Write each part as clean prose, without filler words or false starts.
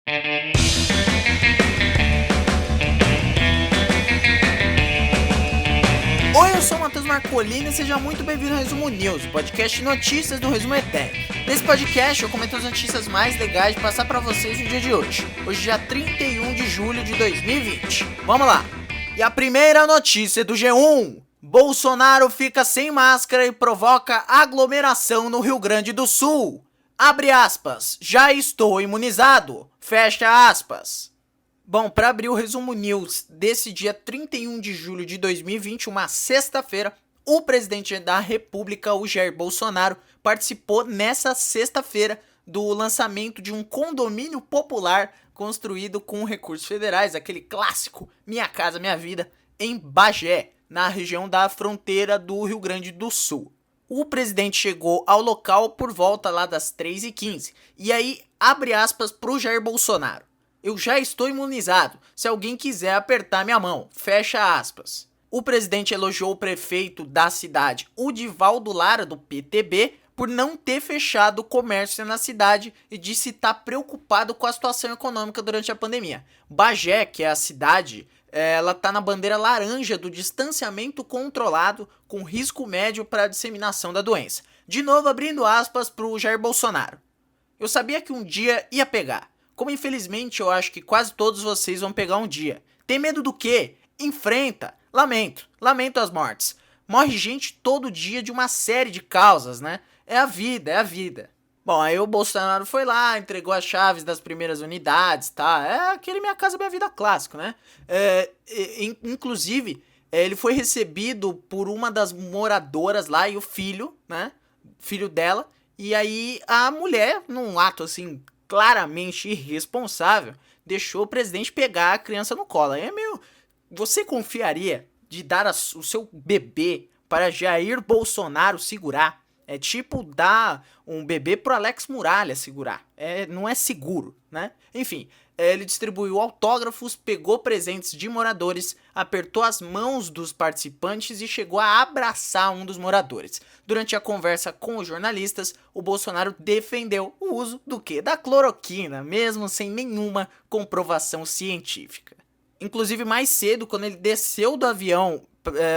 Oi, eu sou o Matheus Marcolini e seja muito bem-vindo ao Resumo News, o podcast de notícias do Resumo ETEC. Nesse podcast eu comento as notícias mais legais de passar pra vocês no dia de hoje. Hoje, dia 31 de julho de 2020. Vamos lá! E a primeira notícia do G1. Bolsonaro fica sem máscara e provoca aglomeração no Rio Grande do Sul. Abre aspas, já estou imunizado. Fecha aspas. Bom, para abrir o Resumo News desse dia 31 de julho de 2020, uma sexta-feira, o presidente da República, o Jair Bolsonaro, participou nessa sexta-feira do lançamento de um condomínio popular construído com recursos federais, aquele clássico Minha Casa Minha Vida, em Bagé, na região da fronteira do Rio Grande do Sul. O presidente chegou ao local por volta lá das 3h15, e aí abre aspas para o Jair Bolsonaro. Eu já estou imunizado, se alguém quiser apertar minha mão, fecha aspas. O presidente elogiou o prefeito da cidade, o Divaldo Lara, do PTB, por não ter fechado o comércio na cidade e disse estar preocupado com a situação econômica durante a pandemia. Bagé, que é a cidade, ela está na bandeira laranja do distanciamento controlado com risco médio para a disseminação da doença. De novo, abrindo aspas para o Jair Bolsonaro. Eu sabia que um dia ia pegar. Como infelizmente eu acho que quase todos vocês vão pegar um dia. Tem medo do quê? Enfrenta. Lamento as mortes. Morre gente todo dia de uma série de causas, né? É a vida. Bom, aí o Bolsonaro foi lá, entregou as chaves das primeiras unidades, tá? É aquele Minha Casa Minha Vida clássico, né? Inclusive, ele foi recebido por uma das moradoras lá e o filho, né? Filho dela. E aí a mulher, num ato assim claramente irresponsável, deixou o presidente pegar a criança no colo. É meio... Você confiaria de dar o seu bebê para Jair Bolsonaro segurar? É tipo dar um bebê pro Alex Muralha segurar. Não é seguro, né? Enfim, ele distribuiu autógrafos, pegou presentes de moradores, apertou as mãos dos participantes e chegou a abraçar um dos moradores. Durante a conversa com os jornalistas, o Bolsonaro defendeu o uso do quê? Da cloroquina, mesmo sem nenhuma comprovação científica. Inclusive, mais cedo, quando ele desceu do avião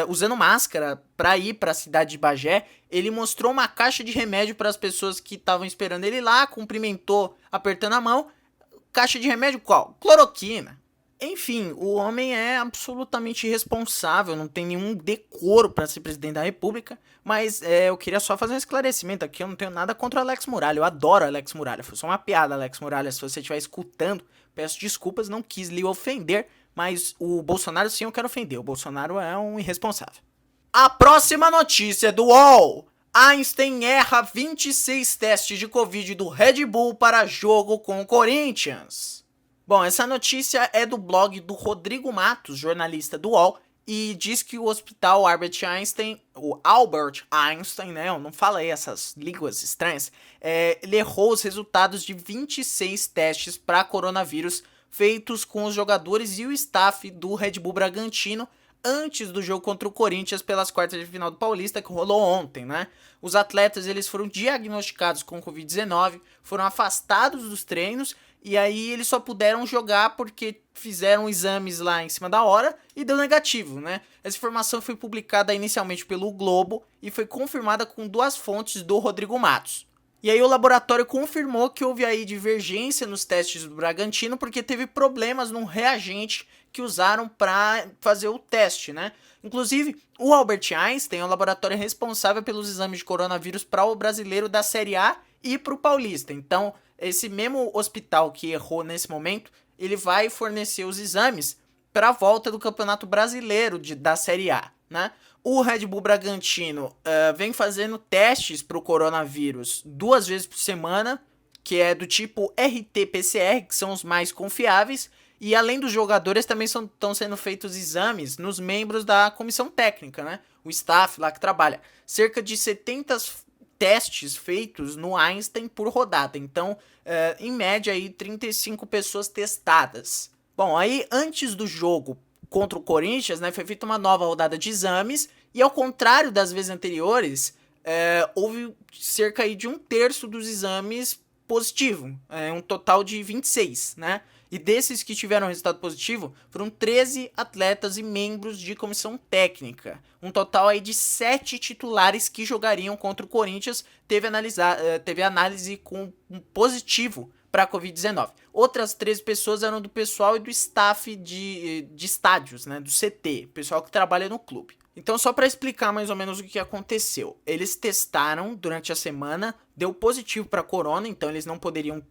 usando máscara para ir para a cidade de Bagé, ele mostrou uma caixa de remédio para as pessoas que estavam esperando ele lá, cumprimentou apertando a mão. Caixa de remédio qual? Cloroquina. Enfim, o homem é absolutamente irresponsável, não tem nenhum decoro para ser presidente da República, mas eu queria só fazer um esclarecimento aqui, eu não tenho nada contra o Alex Muralha, eu adoro o Alex Muralha, foi só uma piada, Alex Muralha, se você estiver escutando, peço desculpas, não quis lhe ofender, mas o Bolsonaro sim eu quero ofender, o Bolsonaro é um irresponsável. A próxima notícia do UOL. Einstein erra 26 testes de Covid do Red Bull para jogo com o Corinthians. Bom, essa notícia é do blog do Rodrigo Matos, jornalista do UOL, e diz que o hospital Albert Einstein, né, eu não falo aí essas línguas estranhas, ele errou os resultados de 26 testes para coronavírus feitos com os jogadores e o staff do Red Bull Bragantino antes do jogo contra o Corinthians pelas quartas de final do Paulista, que rolou ontem, né? Os atletas, eles foram diagnosticados com Covid-19, foram afastados dos treinos, e aí eles só puderam jogar porque fizeram exames lá em cima da hora e deu negativo, né? Essa informação foi publicada inicialmente pelo Globo e foi confirmada com 2 fontes do Rodrigo Matos. E aí o laboratório confirmou que houve aí divergência nos testes do Bragantino porque teve problemas num reagente que usaram para fazer o teste, né? Inclusive, o Albert Einstein é o laboratório responsável pelos exames de coronavírus para o brasileiro da Série A e para o paulista. Então, esse mesmo hospital que errou nesse momento, ele vai fornecer os exames para a volta do Campeonato Brasileiro da Série A, né? O Red Bull Bragantino vem fazendo testes para o coronavírus 2 vezes por semana, que é do tipo RT-PCR, que são os mais confiáveis, e além dos jogadores também estão sendo feitos exames nos membros da comissão técnica, né? O staff lá que trabalha. Cerca de 70 testes feitos no Einstein por rodada, então em média aí 35 pessoas testadas. Bom, aí antes do jogo contra o Corinthians, né, foi feita uma nova rodada de exames, e ao contrário das vezes anteriores, houve cerca aí de 1/3 dos exames positivo, um total de 26, né? E desses que tiveram resultado positivo, foram 13 atletas e membros de comissão técnica. Um total aí de 7 titulares que jogariam contra o Corinthians teve análise com um positivo para a Covid-19. Outras 13 pessoas eram do pessoal e do staff de estádios, né, do CT, pessoal que trabalha no clube. Então, só para explicar mais ou menos o que aconteceu. Eles testaram durante a semana, deu positivo para corona, então eles não poderiam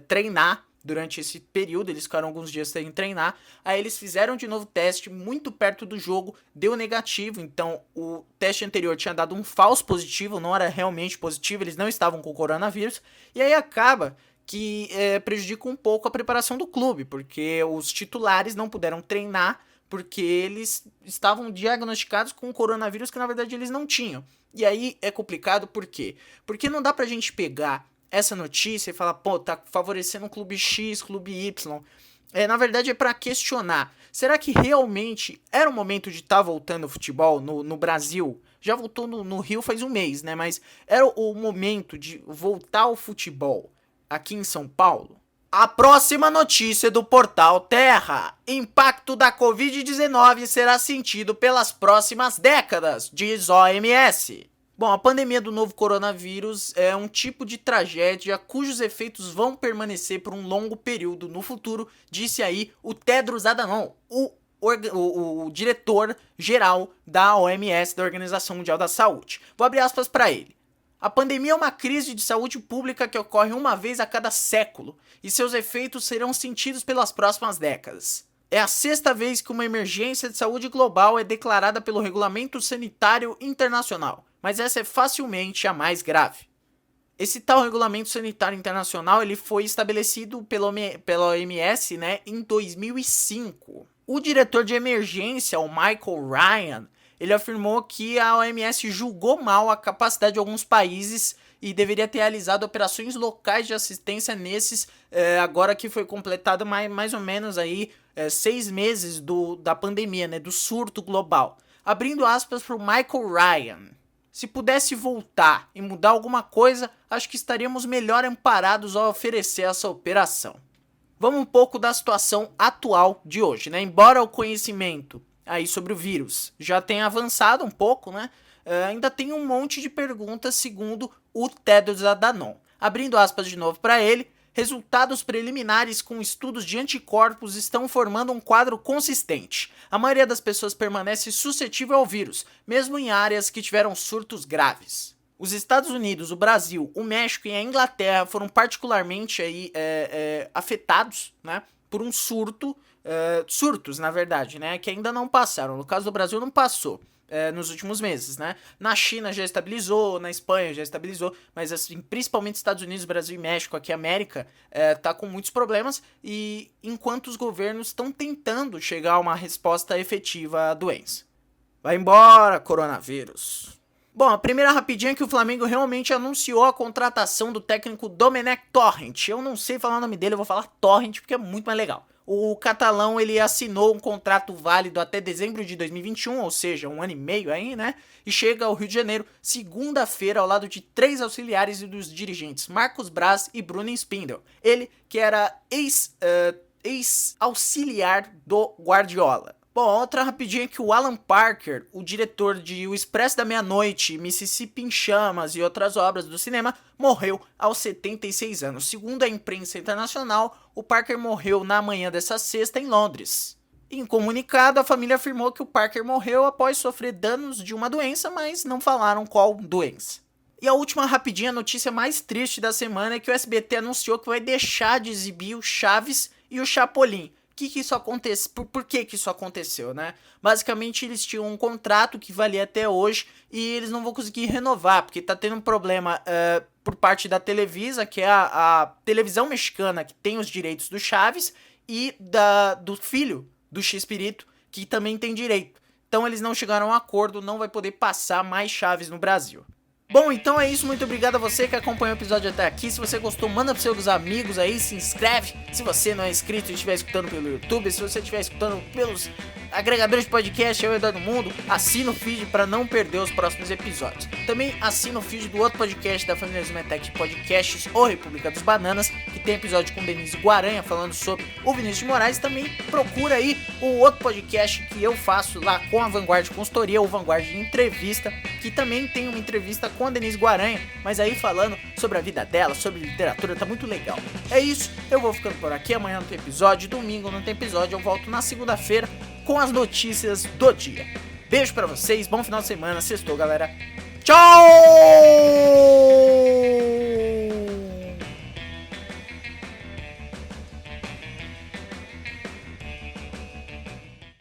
treinar durante esse período, eles ficaram alguns dias sem treinar. Aí eles fizeram de novo teste muito perto do jogo, deu negativo, então o teste anterior tinha dado um falso positivo, não era realmente positivo, eles não estavam com coronavírus, e aí acaba que prejudica um pouco a preparação do clube, porque os titulares não puderam treinar, porque eles estavam diagnosticados com coronavírus que na verdade eles não tinham. E aí é complicado, por quê? Porque não dá pra gente pegar essa notícia e falar, pô, tá favorecendo o clube X, clube Y. Na verdade é pra questionar, será que realmente era o momento de estar voltando o futebol no Brasil? Já voltou no Rio faz um mês, né? Mas era o momento de voltar o futebol aqui em São Paulo? A próxima notícia do portal Terra. Impacto da Covid-19 será sentido pelas próximas décadas, diz OMS. Bom, a pandemia do novo coronavírus é um tipo de tragédia cujos efeitos vão permanecer por um longo período no futuro, disse aí o Tedros Adhanom, o diretor-geral da OMS, da Organização Mundial da Saúde. Vou abrir aspas para ele. A pandemia é uma crise de saúde pública que ocorre uma vez a cada século, e seus efeitos serão sentidos pelas próximas décadas. É a 6ª vez que uma emergência de saúde global é declarada pelo Regulamento Sanitário Internacional, mas essa é facilmente a mais grave. Esse tal Regulamento Sanitário Internacional ele foi estabelecido pela OMS, né, em 2005. O diretor de emergência, o Michael Ryan, ele afirmou que a OMS julgou mal a capacidade de alguns países e deveria ter realizado operações locais de assistência nesses, agora que foi completado mais ou menos aí 6 meses da pandemia, né, do surto global. Abrindo aspas para o Michael Ryan. Se pudesse voltar e mudar alguma coisa, acho que estaríamos melhor amparados ao oferecer essa operação. Vamos um pouco da situação atual de hoje, né? Embora o conhecimento aí sobre o vírus já tenha avançado um pouco, né? Ainda tem um monte de perguntas segundo o Tedros Adhanom. Abrindo aspas de novo para ele, resultados preliminares com estudos de anticorpos estão formando um quadro consistente. A maioria das pessoas permanece suscetível ao vírus, mesmo em áreas que tiveram surtos graves. Os Estados Unidos, o Brasil, o México e a Inglaterra foram particularmente aí, afetados, né, por um surtos na verdade, né, que ainda não passaram. No caso do Brasil não passou. Nos últimos meses, né? Na China já estabilizou, na Espanha já estabilizou, mas assim, principalmente Estados Unidos, Brasil e México, aqui a América, tá com muitos problemas, e enquanto os governos estão tentando chegar a uma resposta efetiva à doença. Vai embora, coronavírus! Bom, a primeira rapidinha é que o Flamengo realmente anunciou a contratação do técnico Domenech Torrent. Eu não sei falar o nome dele, eu vou falar Torrent porque é muito mais legal. O catalão, ele assinou um contrato válido até dezembro de 2021, ou seja, 1 ano e meio aí, né? E chega ao Rio de Janeiro, segunda-feira, ao lado de 3 auxiliares e dos dirigentes Marcos Braz e Bruno Spindel. Ele, que era ex-auxiliar do Guardiola. Bom, outra rapidinha é que o Alan Parker, o diretor de O Expresso da Meia-Noite, Mississippi em Chamas e outras obras do cinema, morreu aos 76 anos. Segundo a imprensa internacional, o Parker morreu na manhã dessa sexta em Londres. Em comunicado, a família afirmou que o Parker morreu após sofrer danos de uma doença, mas não falaram qual doença. E a última rapidinha, a notícia mais triste da semana é que o SBT anunciou que vai deixar de exibir o Chaves e o Chapolin. Que isso acontece? Por que isso aconteceu, né? Basicamente, eles tinham um contrato que valia até hoje e eles não vão conseguir renovar, porque tá tendo um problema por parte da Televisa, que é a televisão mexicana que tem os direitos do Chaves, e do filho do Chespirito, que também tem direito. Então eles não chegaram a um acordo, não vai poder passar mais Chaves no Brasil. Bom, então é isso, muito obrigado a você que acompanhou o episódio até aqui. Se você gostou, manda para seus amigos aí, se inscreve. Se você não é inscrito e estiver escutando pelo YouTube, se você estiver escutando pelos agregadores de podcast ao redor do mundo, assina o feed para não perder os próximos episódios. Também assina o feed do outro podcast da família Zumetec de podcasts, o República dos Bananas, que tem episódio com Denise Guaranha falando sobre o Vinícius de Moraes. Também procura aí o outro podcast que eu faço lá com a Vanguard Consultoria, o Vanguard Entrevista, que também tem uma entrevista com a Denise Guaranha, mas aí falando sobre a vida dela, sobre literatura, tá muito legal. É isso, eu vou ficando por aqui, amanhã não tem episódio, domingo não tem episódio, eu volto na segunda-feira com as notícias do dia. Beijo pra vocês, bom final de semana, sextou, galera. Tchau!